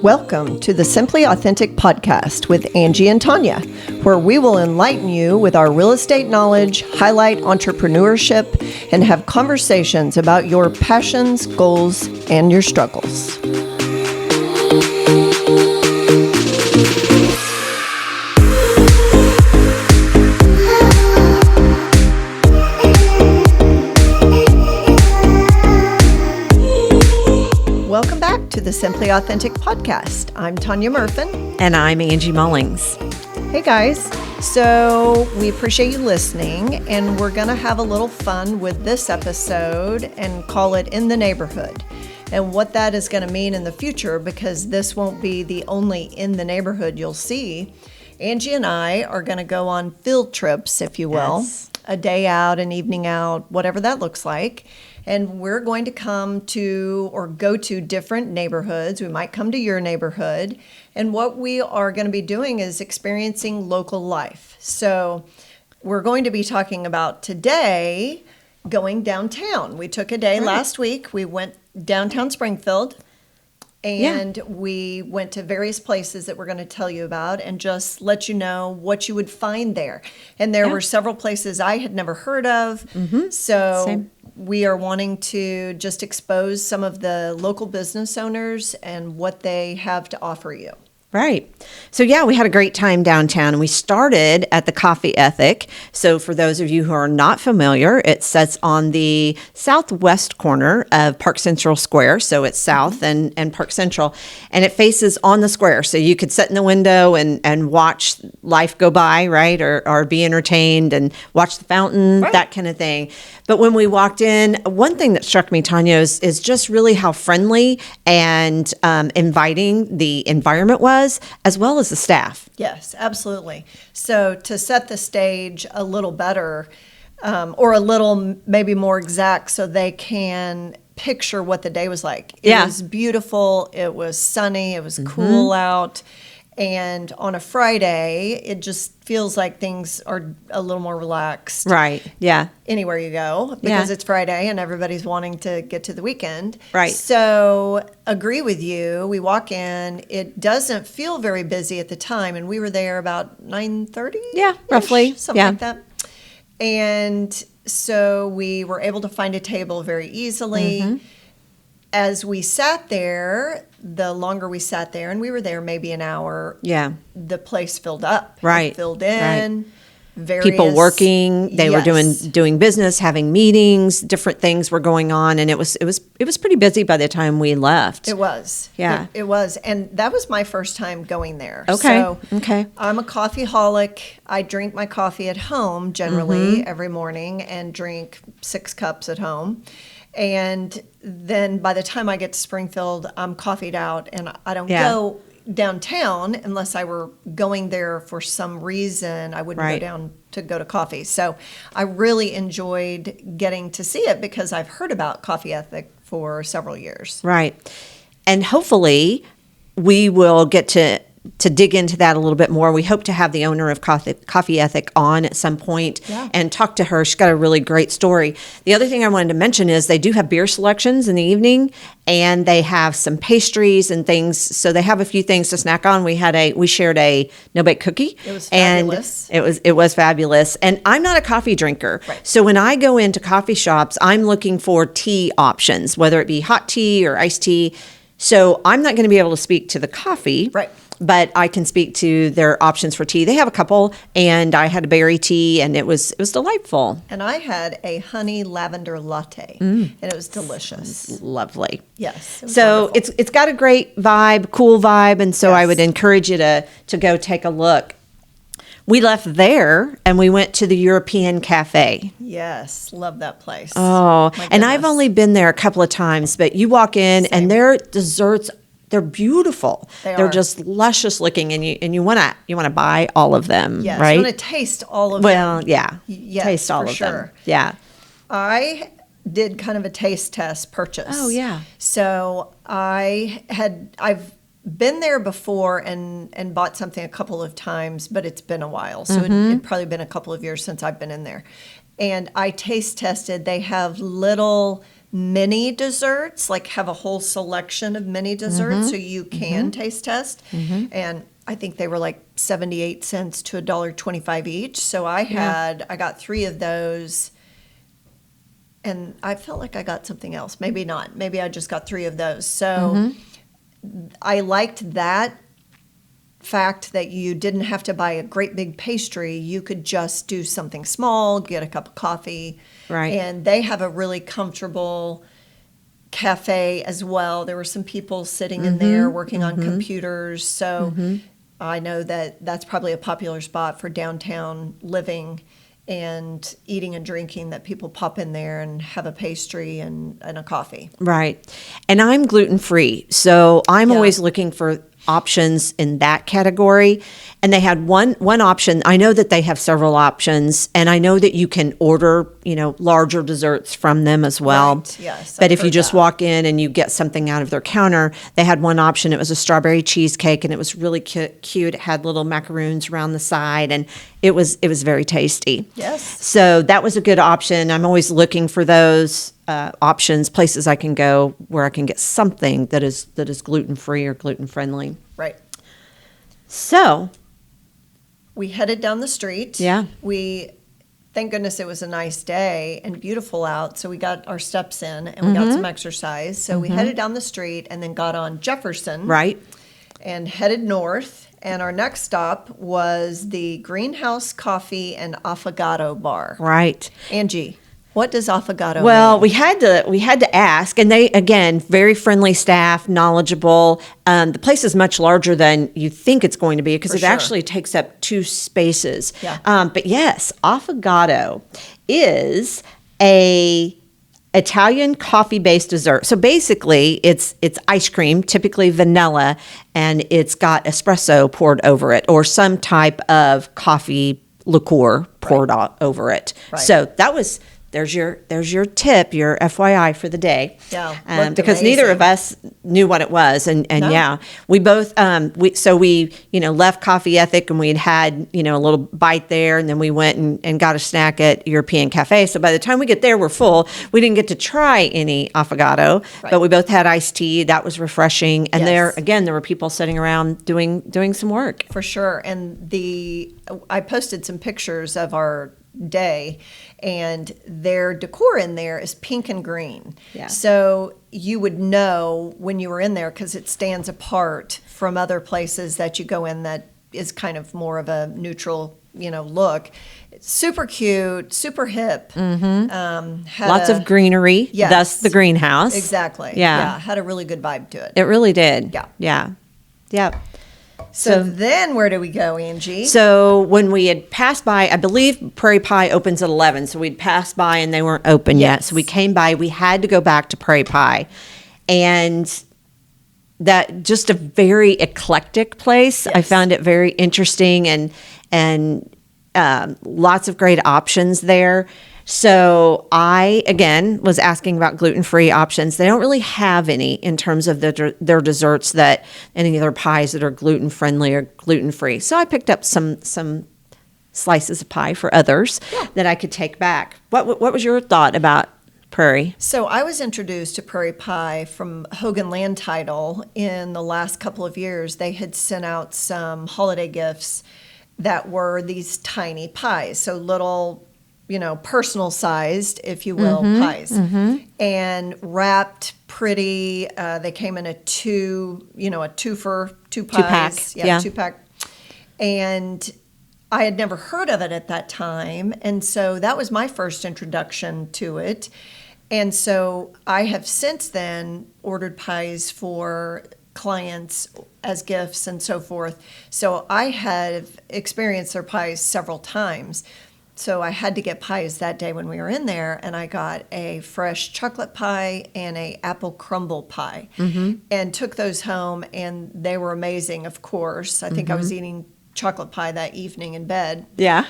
Welcome to the Simply Authentic podcast with Angie and Tanya, where we will enlighten you with our real estate knowledge, highlight entrepreneurship, and have conversations about your passions, goals, and your struggles. Welcome back to the Simply Authentic podcast. I'm Tanya Murfin. And I'm Angie Mullings. Hey guys. So we appreciate you listening, and we're going to have a little fun with this episode and call it In the Neighborhood. And what that is going to mean in the future, because this won't be the only in the neighborhood you'll see. Angie and I are going to go on field trips, if you will, Yes. A day out, an evening out, whatever that looks like. And we're going to come to or go to different neighborhoods. We might come to your neighborhood. And what we are going to be doing is experiencing local life. So we're going to be talking about today going downtown. We took a day last week. We went downtown Springfield. And we went to various places that we're going to tell you about and just let you know what you would find there. And there were several places I had never heard of. So Same. we are wanting to just expose some of the local business owners and what they have to offer you. Right. So we had a great time downtown, and we started at the Coffee Ethic. So for those of you who are not familiar, it sits on the southwest corner of Park Central Square. So it's south and Park Central, and it faces on the square. So you could sit in the window and watch life go by, right? Or be entertained and watch the fountain, that kind of thing. But when we walked in, one thing that struck me, Tanya, is just really how friendly and inviting the environment was, as well as the staff. Yes, absolutely. So to set the stage a little better, or a little maybe more exact, so they can picture what the day was like. It was beautiful. It was sunny. It was cool out. And on a Friday, it just feels like things are a little more relaxed. Right. Yeah. Anywhere you go, because it's Friday and everybody's wanting to get to the weekend. Right. So agree with you. We walk in. It doesn't feel very busy at the time, and we were there about 9:30. Yeah, roughly. Something like that. And so we were able to find a table very easily. As we sat there, the longer we sat there, and we were there maybe an hour, the place filled up. Right. It filled in. Various People working, they were doing business, having meetings, different things were going on, and it was pretty busy by the time we left. It was. Yeah. It was. And that was my first time going there. Okay. So I'm a coffeeholic. I drink my coffee at home generally every morning and drink 6 cups at home. And then by the time I get to Springfield, I'm coffeeed out, and I don't go downtown unless I were going there for some reason. I wouldn't go down to go to coffee. So I really enjoyed getting to see it because I've heard about Coffee Ethic for several years. Right. And hopefully we will get to dig into that a little bit more. We hope to have the owner of Coffee Ethic on at some point and talk to her. She's got a really great story. The other thing I wanted to mention is they do have beer selections in the evening, and they have some pastries and things. So they have a few things to snack on. We shared a no-bake cookie. It was fabulous. And it was fabulous. And I'm not a coffee drinker. Right. So when I go into coffee shops, I'm looking for tea options, whether it be hot tea or iced tea. So I'm not going to be able to speak to the coffee. Right. But I can speak to their options for tea. They have a couple, and I had a berry tea, and it was delightful. And I had a honey lavender latte, and it was delicious. Lovely. Yes. It was So wonderful. it's got a great vibe, cool vibe, and so I would encourage you to go take a look. We left there, and we went to the European Cafe. Yes, love that place. Oh, My and I've goodness. only been there a couple of times, but you walk in, and their desserts, they're beautiful. They're are. just luscious looking, and you want to buy all of them, Yes, right? I want to taste all of them. Well, yeah. Yes, taste all for of sure. them. Yeah. I did kind of a taste test purchase. Oh, yeah. So I've been there before and bought something a couple of times, but it's been a while. So it'd probably been a couple of years since I've been in there. And I taste tested. They have little mini desserts, like have a whole selection of mini desserts so you can taste test. And I think they were like 78 cents to $1.25 each. So I got 3 of those. And I felt like I got something else. Maybe not. Maybe I just got 3 of those. So I liked that fact that you didn't have to buy a great big pastry. You could just do something small, get a cup of coffee. Right. And they have a really comfortable cafe as well. There were some people sitting in there working on computers. So I know that that's probably a popular spot for downtown living and eating and drinking, that people pop in there and have a pastry and a coffee. Right. And I'm gluten-free, so I'm always looking for options in that category. And they had one option. I know that they have several options, and I know that you can order, larger desserts from them as well. Right. Yes, But I've if you heard just that. walk in and you get something out of their counter, they had one option. It was a strawberry cheesecake, and it was really cute. It had little macaroons around the side, and it was very tasty. Yes. So that was a good option. I'm always looking for those options, places I can go where I can get something that is gluten-free or gluten-friendly. Right. So, We headed down the street. Yeah. Thank goodness it was a nice day and beautiful out. So we got our steps in and we got some exercise. So we headed down the street and then got on Jefferson. right? And headed north. And our next stop was the Greenhouse Coffee and Affogato Bar. Right. Angie, what does affogato Well, mean? we had to ask, and they, again, very friendly staff, knowledgeable. The place is much larger than you think it's going to be, because For it sure. actually takes up 2 spaces. Yeah. But yes, affogato is a Italian coffee-based dessert. So basically, it's ice cream, typically vanilla, and it's got espresso poured over it, or some type of coffee liqueur poured over it. Right. So there's your tip, your FYI for the day. Yeah, looked because neither amazing. of us knew what it was, and No. yeah, we both we left Coffee Ethic, and we had a little bite there, and then we went and got a snack at European Cafe. So by the time we get there, we're full. We didn't get to try any affogato, Right. but we both had iced tea. That was refreshing, and Yes. there were people sitting around doing some work. For sure. And I posted some pictures of our day, and their decor in there is pink and green. Yeah. So you would know when you were in there, because it stands apart from other places that you go in that is kind of more of a neutral, look. It's super cute, super hip. Had Lots of greenery, Yes. thus the greenhouse. Exactly. Yeah. Had a really good vibe to it. It really did. Yeah. Yeah. Yeah. So then where do we go, Angie? So when we had passed by, I believe Prairie Pie opens at 11. So we'd passed by and they weren't open yet. Yes. So we came by, we had to go back to Prairie Pie. And that just a very eclectic place. I Yes. found it very interesting and lots of great options there. So I, again, was asking about gluten-free options. They don't really have any in terms of their desserts, that any of their pies that are gluten-friendly or gluten-free. So I picked up some slices of pie for others that I could take back. What was your thought about Prairie? So I was introduced to Prairie Pie from Hogan Land Title in the last couple of years. They had sent out some holiday gifts that were these tiny pies, so little, personal sized, if you will, pies, and wrapped pretty. They came in a two for two pies, Two-pack, yeah. 2-pack, and I had never heard of it at that time, and so that was my first introduction to it. And so I have since then ordered pies for clients as gifts and so forth. So I have experienced their pies several times. So I had to get pies that day when we were in there, and I got a fresh chocolate pie and a apple crumble pie, and took those home, and they were amazing. Of course, I think I was eating chocolate pie that evening in bed. Yeah.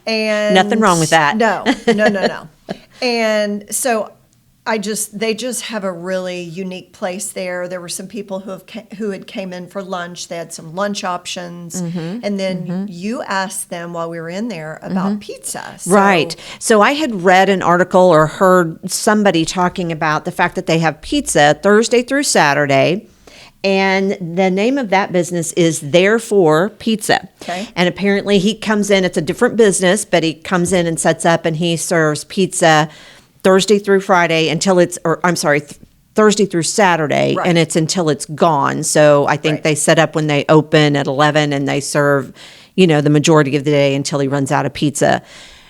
And Nothing wrong with that. No. And so they just have a really unique place there. There were some people who had came in for lunch. They had some lunch options, and then you asked them while we were in there about pizza. Right. So I had read an article or heard somebody talking about the fact that they have pizza Thursday through Saturday. And the name of that business is Therefore Pizza. Okay. And apparently he comes in, it's a different business, but he comes in and sets up and he serves pizza Thursday through Friday Thursday through Saturday, Right. and it's until it's gone. So I think Right. they set up when they open at 11 and they serve, the majority of the day until he runs out of pizza.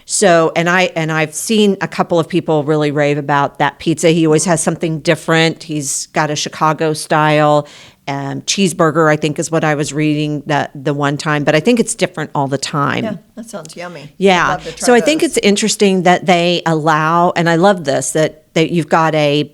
So, and I've seen a couple of people really rave about that pizza. He always has something different. He's got a Chicago style cheeseburger, I think is what I was reading the one time, but I think it's different all the time. Yeah, that sounds yummy. Yeah. I'd love to try So I think those. it's interesting that they allow, and I love this, that you've got a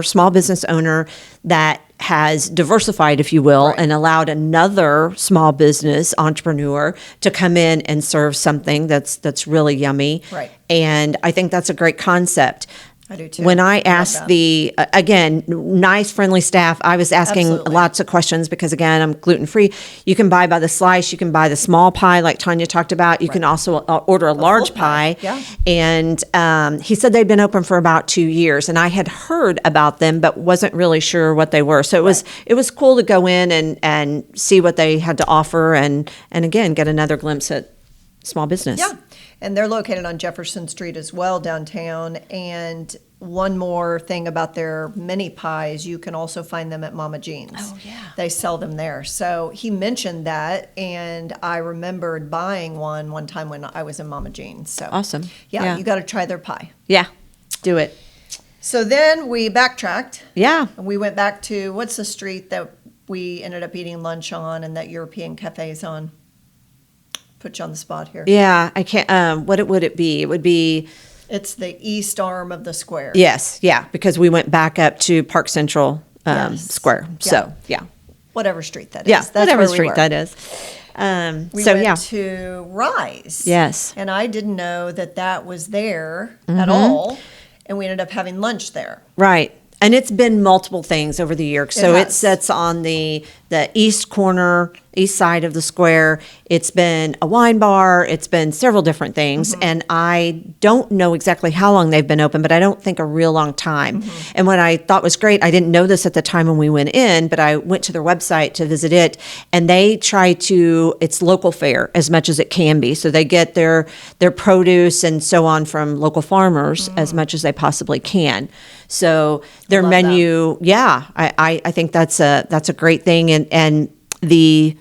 small business owner that has diversified, if you will, Right. and allowed another small business entrepreneur to come in and serve something that's really yummy. Right. And I think that's a great concept. I do too. When I love asked that. again, nice, friendly staff, I was asking Absolutely. lots of questions because, again, I'm gluten-free. You can buy by the slice. You can buy the small pie like Tanya talked about. You can also order a large full pie. pie. Yeah. And he said they'd been open for about 2 years. And I had heard about them, but wasn't really sure what they were. So it was cool to go in and see what they had to offer and again, get another glimpse at small business. Yeah, and they're located on Jefferson Street as well downtown. And one more thing about their mini pies, you can also find them at Mama Jean's. Oh, yeah. They sell them there. So he mentioned that, and I remembered buying one time when I was in Mama Jean's. So Awesome. Yeah, Yeah. you got to try their pie. Yeah, do it. So then we backtracked. Yeah. And we went back to, what's the street that we ended up eating lunch on and that European cafe is on? Put you on the spot here. Yeah, I can't. What would it be? It would be It's the east arm of the square. yes, yeah, because we went back up to Park Central Yes. Square. So yeah, Whatever street that is. yeah, That's whatever where we street were. that is. We So went yeah, to Rise. Yes. And I didn't know that was there Mm-hmm. at all. And we ended up having lunch there. right. And it's been multiple things over the years. So it has. sits on the east corner, east side of the square. It's been a wine bar. It's been several different things. And I don't know exactly how long they've been open, but I don't think a real long time. And what I thought was great, I didn't know this at the time when we went in, but I went to their website to visit it, and they try to, it's local fare as much as it can be. So they get their produce and so on from local farmers as much as they possibly can. So their Love menu, yeah, I think that's a great thing. And the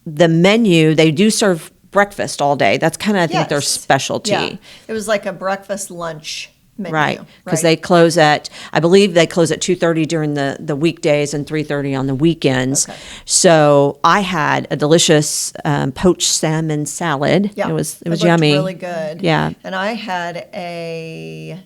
menu, they do serve breakfast all day. That's kind of, I think, their Yes. specialty. Yeah. It was like a breakfast lunch menu. Right, because they close I believe they close at 2:30 during the weekdays and 3:30 on the weekends. Okay. So I had a delicious poached salmon salad. Yeah. It was looked yummy. really good. Yeah. And I had a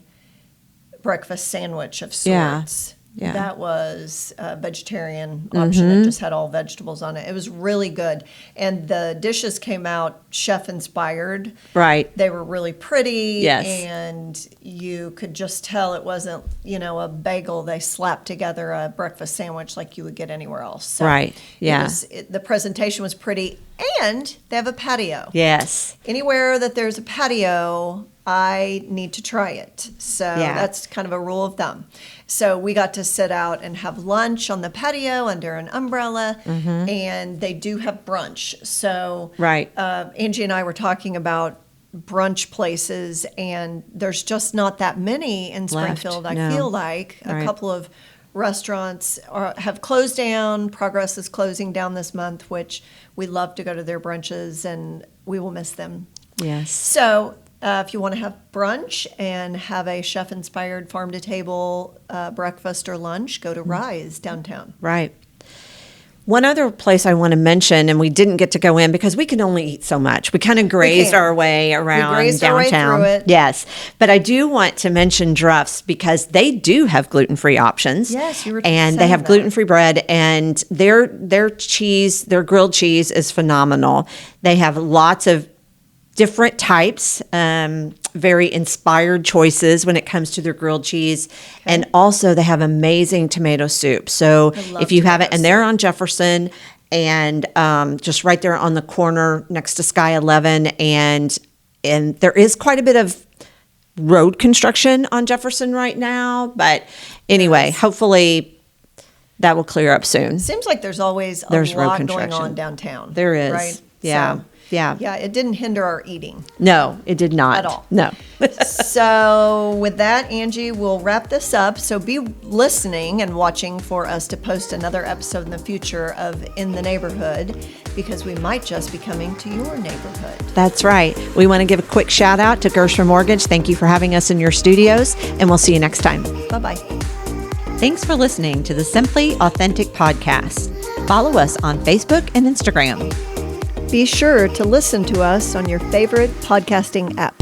breakfast sandwich of Yeah. sorts. Yeah. That was a vegetarian option. It just had all vegetables on it. It was really good. And the dishes came out chef inspired. Right. They were really pretty. Yes. And you could just tell it wasn't, a bagel. They slapped together a breakfast sandwich like you would get anywhere else. So Right. Yeah. the presentation was pretty. And they have a patio. Yes. Anywhere that there's a patio, I need to try it. So Yeah. that's kind of a rule of thumb. So we got to sit out and have lunch on the patio under an umbrella, and they do have brunch. So Right. Angie and I were talking about brunch places, and there's just not that many in Springfield. I no. feel like a Right. couple of restaurants have closed down. Progress is closing down this month, which we love to go to their brunches, and we will miss them. Yes. So if you want to have brunch and have a chef-inspired farm-to-table breakfast or lunch, go to Rise downtown. Right. One other place I want to mention, and we didn't get to go in because we can only eat so much. We kind of grazed can. our way around grazed our way downtown. through it. Yes. But I do want to mention Druff's because they do have gluten-free options. Yes, you were And they saying have that. gluten-free bread, and their cheese, their grilled cheese is phenomenal. They have lots of different types, very inspired choices when it comes to their grilled cheese. And also they have amazing tomato soup. So love if you haven't, tomato and they're on Jefferson and just right there on the corner next to Sky 11. And there is quite a bit of road construction on Jefferson right now. But anyway, hopefully that will clear up soon. Seems like there's always There's road lot going construction. on downtown. There is. Right? Yeah. So, Yeah. yeah, it didn't hinder our eating. No, it did not. At all. No. So with that, Angie, we'll wrap this up. So be listening and watching for us to post another episode in the future of In the Neighborhood, because we might just be coming to your neighborhood. That's right. We want to give a quick shout out to Gershman Mortgage. Thank you for having us in your studios, and we'll see you next time. Bye-bye. Thanks for listening to the Simply Authentic podcast. Follow us on Facebook and Instagram. Be sure to listen to us on your favorite podcasting app.